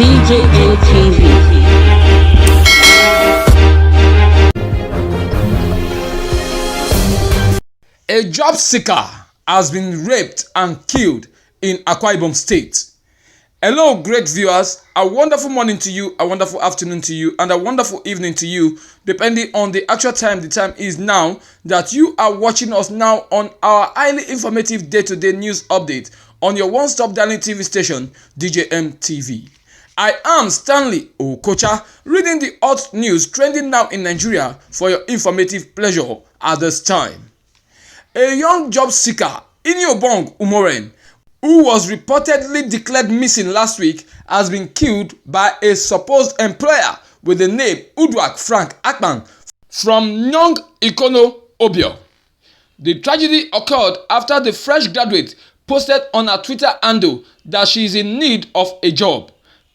DJM A job seeker has been raped and killed in Akwa Ibom State. Hello, great viewers. A wonderful morning to you, a wonderful afternoon to you, and a wonderful evening to you, depending on the actual time. The time is now that you are watching us now on our highly informative day-to-day news update on your one-stop darling TV station, DJM TV. I am Stanley Okocha, reading the hot news trending now in Nigeria for your informative pleasure at this time. A young job seeker, Ibom Umoren, who was reportedly declared missing last week, has been killed by a supposed employer with the name Udwak Frank Akpan from Nyong Ikono, Obio. The tragedy occurred after the fresh graduate posted on her Twitter handle that she is in need of a job.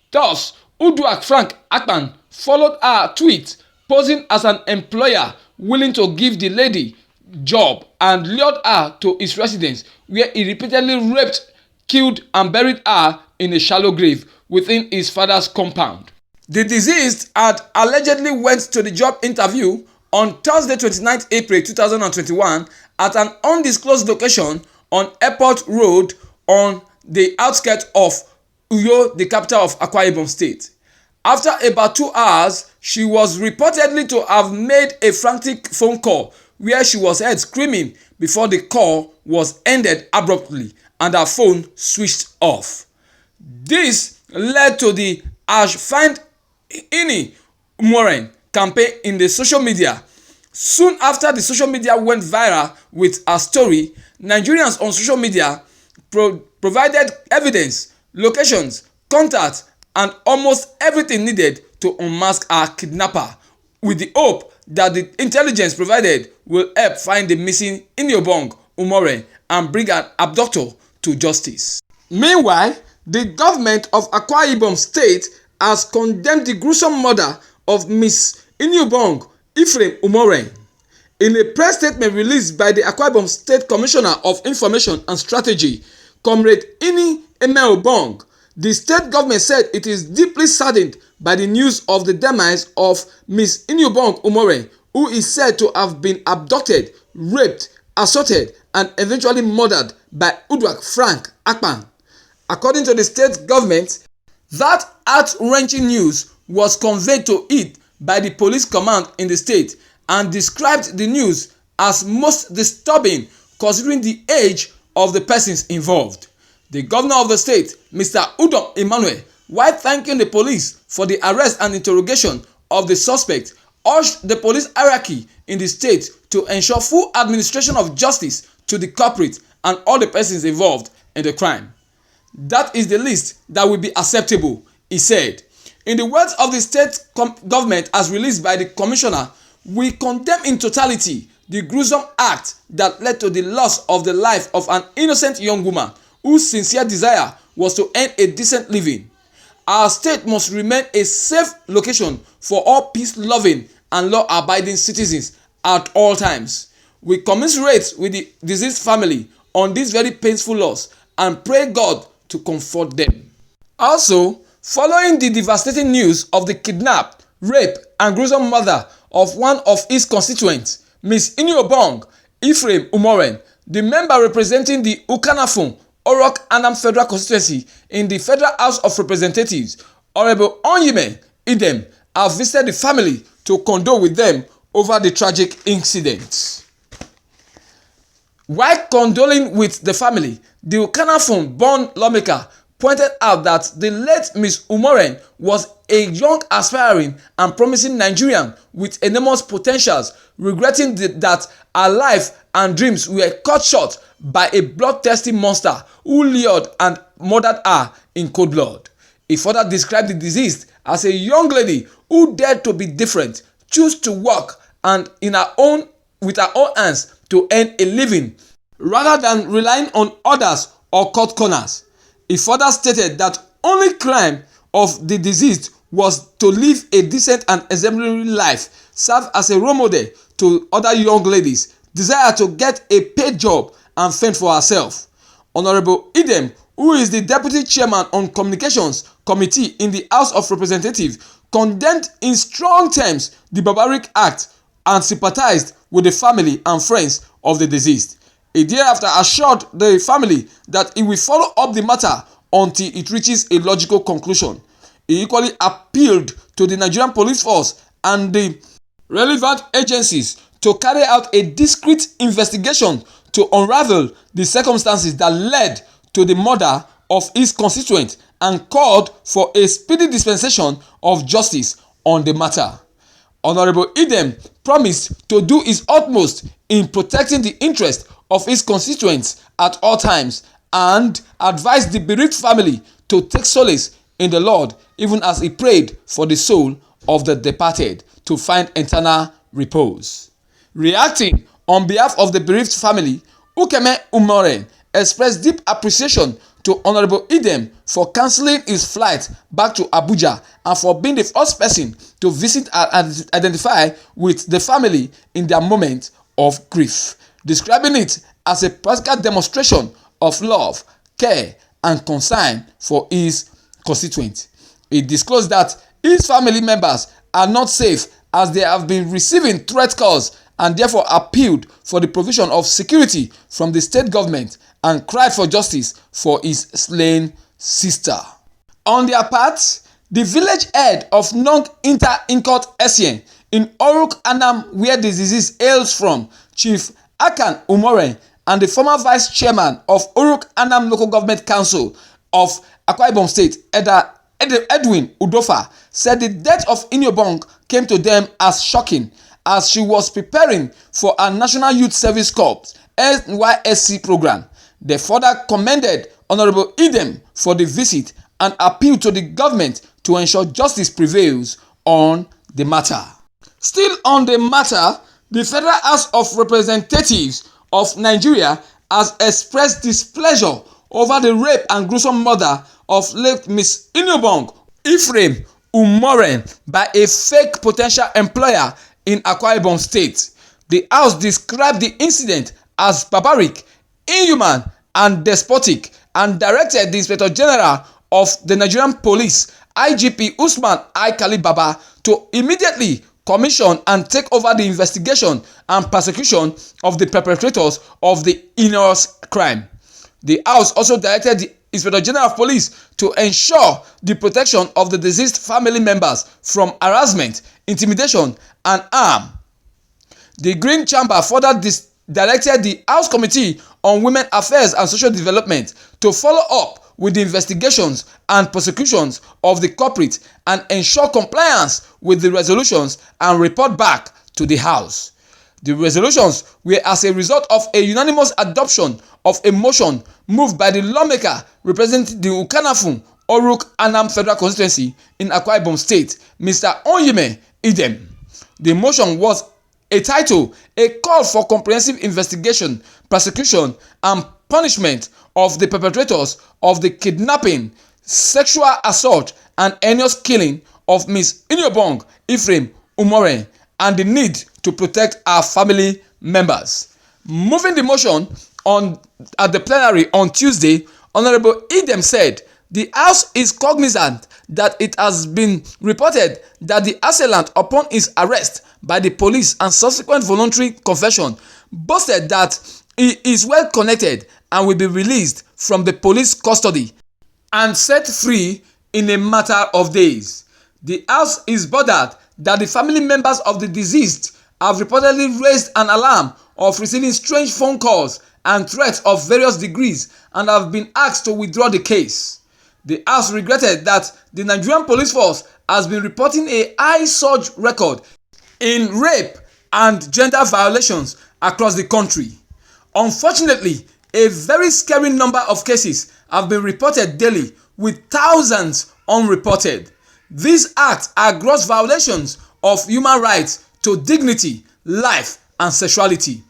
Thus, Udwak Frank Akpan followed her tweet posing as an employer willing to give the lady job and lured her to his residence, where he repeatedly raped, killed and buried her in a shallow grave within his father's compound. The deceased had allegedly went to the job interview on Thursday 29th April 2021 at an undisclosed location on Airport Road on the outskirts of Uyo, the capital of Akwa Ibom State. After about 2 hours, she was reportedly to have made a frantic phone call where she was heard screaming before the call was ended abruptly and her phone switched off. This led to the Find Ini Umoren campaign in the social media. Soon after the social media went viral with her story, Nigerians on social media provided evidence, locations, contacts, and almost everything needed to unmask our kidnapper, with the hope that the intelligence provided will help find the missing Ibom Umoren and bring an abductor to justice. Meanwhile, the government of Akwa Ibom State has condemned the gruesome murder of Miss Ibom Umoren. In a press statement released by the Akwa Ibom State Commissioner of Information and Strategy, Comrade Ini Ibom, the state government said it is deeply saddened by the news of the demise of Miss Ibom Umoren, who is said to have been abducted, raped, assaulted, and eventually murdered by Udwak Frank Akpan. According to the state government, that heart-wrenching news was conveyed to it by the police command in the state and described the news as most disturbing considering the age of the persons involved. The governor of the state, Mr. Udom Emmanuel, while thanking the police for the arrest and interrogation of the suspect, urged the police hierarchy in the state to ensure full administration of justice to the culprit and all the persons involved in the crime. That is the least that will be acceptable, he said. In the words of the state government as released by the commissioner, we condemn in totality the gruesome act that led to the loss of the life of an innocent young woman whose sincere desire was to earn a decent living. Our state must remain a safe location for all peace-loving and law-abiding citizens at all times. We commiserate with the deceased family on this very painful loss and pray God to comfort them. Also, following the devastating news of the kidnap, rape, and gruesome murder of one of his constituents, Miss Ibom Umoren, the member representing the Ukanafon Orok Anam Federal Constituency in the Federal House of Representatives, Honorable Onyime Idem, have visited the family to condole with them over the tragic incident. While condoling with the family, the Ukanafon-born lawmaker pointed out that the late Miss Umoren was a young, aspiring and promising Nigerian with enormous potentials, regretting that her life and dreams were cut short by a bloodthirsty monster who lured and murdered her in cold blood. He further described the deceased as a young lady who dared to be different, choose to work and with her own hands to earn a living rather than relying on others or cut corners. He further stated that only crime of the deceased was to live a decent and exemplary life, serve as a role model to other young ladies, desire to get a paid job and fend for herself. Honorable Idem, who is the deputy chairman on communications committee in the House of Representatives, condemned in strong terms the barbaric act and sympathized with the family and friends of the deceased. He thereafter assured the family that he will follow up the matter until it reaches a logical conclusion. He equally appealed to the Nigerian police force and the relevant agencies to carry out a discreet investigation to unravel the circumstances that led to the murder of his constituent and called for a speedy dispensation of justice on the matter. Honorable Ibom promised to do his utmost in protecting the interest of his constituents at all times and advised the bereaved family to take solace in the Lord, even as he prayed for the soul of the departed to find eternal repose. Reacting on behalf of the bereaved family, Ukeme Umoren expressed deep appreciation to Honorable Ibom for cancelling his flight back to Abuja and for being the first person to visit and identify with the family in their moment of grief, describing it as a practical demonstration of love, care, and concern for his constituents. He disclosed that his family members are not safe as they have been receiving threat calls and therefore appealed for the provision of security from the state government and cried for justice for his slain sister. On their part, the village head of Nong Inter-Inkot Essien in Oruk Anam, where the disease hails from, Chief Akan Umoren, and the former vice chairman of Oruk Anam Local Government Council of Akwa Ibom State, Edwin Udofa, said the death of Ibom came to them as shocking as she was preparing for a National Youth Service Corps NYSC program. They further commended Honorable Ibom for the visit and appealed to the government to ensure justice prevails on the matter. Still on the matter, the Federal House of Representatives of Nigeria has expressed displeasure over the rape and gruesome murder of late Miss Ibom Ephraim Umoren by a fake potential employer in Akwa Ibom State. The House described the incident as barbaric, inhuman, and despotic and directed the Inspector General of the Nigerian Police, IGP Usman I. Kali Baba, to immediately commission and take over the investigation and prosecution of the perpetrators of the heinous crime. The House also directed the Inspector General of Police to ensure the protection of the deceased family members from harassment, intimidation, and harm. The Green Chamber further directed the House Committee on Women Affairs and Social Development to follow up with the investigations and prosecutions of the culprit and ensure compliance with the resolutions and report back to the House. The resolutions were as a result of a unanimous adoption of a motion moved by the lawmaker representing the Ukanafun Oruk Anam Federal Constituency in Akwa Ibom State, Mr. Onyeme Idem. The motion was a title, a call for comprehensive investigation, prosecution, and punishment of the perpetrators of the kidnapping, sexual assault, and heinous killing of Miss Ibom Ephraim Umoren and the need to protect our family members. Moving the motion at the plenary on Tuesday, Honorable Ibom said the House is cognizant that it has been reported that the assailant, upon his arrest by the police and subsequent voluntary confession, boasted that he is well connected and will be released from the police custody and set free in a matter of days. The House is bothered that the family members of the deceased have reportedly raised an alarm of receiving strange phone calls and threats of various degrees and have been asked to withdraw the case. The House regretted that the Nigerian police force has been reporting a high surge record in rape and gender violations across the country. Unfortunately, a very scary number of cases have been reported daily, with thousands unreported. These acts are gross violations of human rights to dignity, life, and sexuality.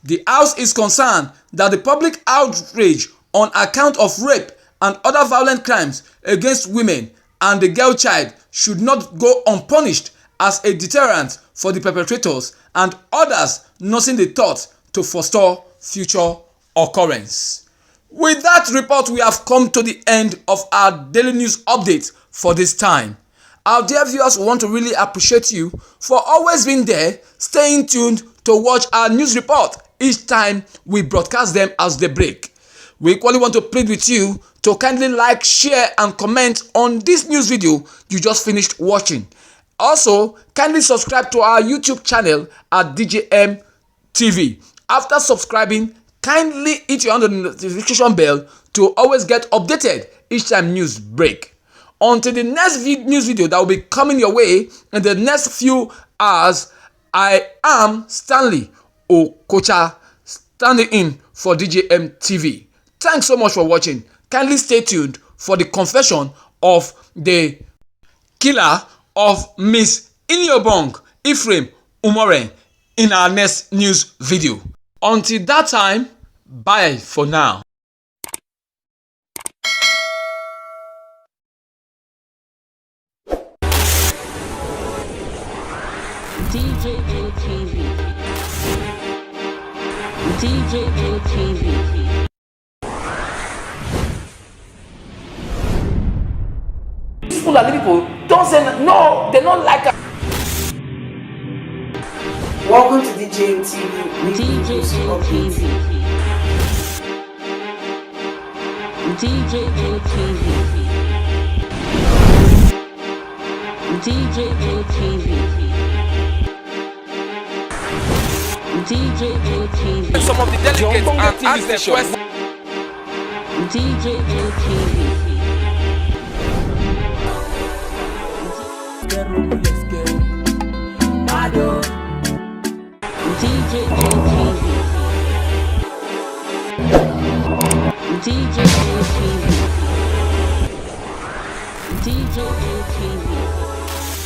The House is concerned that the public outrage on account of rape and other violent crimes against women and the girl child should not go unpunished as a deterrent for the perpetrators and others nursing the thought to forestall future occurrence. With that report, we have come to the end of our daily news update for this time. Our dear viewers, we want to really appreciate you for always being there, staying tuned to watch our news report each time we broadcast them as they break. We equally want to plead with you to kindly like, share and comment on this news video you just finished watching. Also, kindly subscribe to our YouTube channel at DJM TV. After subscribing, kindly hit your hand on the notification bell to always get updated each time news break. Until the next news video that will be coming your way in the next few hours, I am Stanley Okocha, standing in for DJM TV. Thanks so much for watching. Kindly stay tuned for the confession of the killer of Miss Ibom Ephraim Umore in our next news video. Until that time, bye for now. DJM TV. DJM TV. Fulani people don't say no, they don't like us. Welcome to DJM TV. DJM TV. DJM TV. DJM TV. DJM TV. Some of the delegates and ask their questions. DJM TV. DJ TV.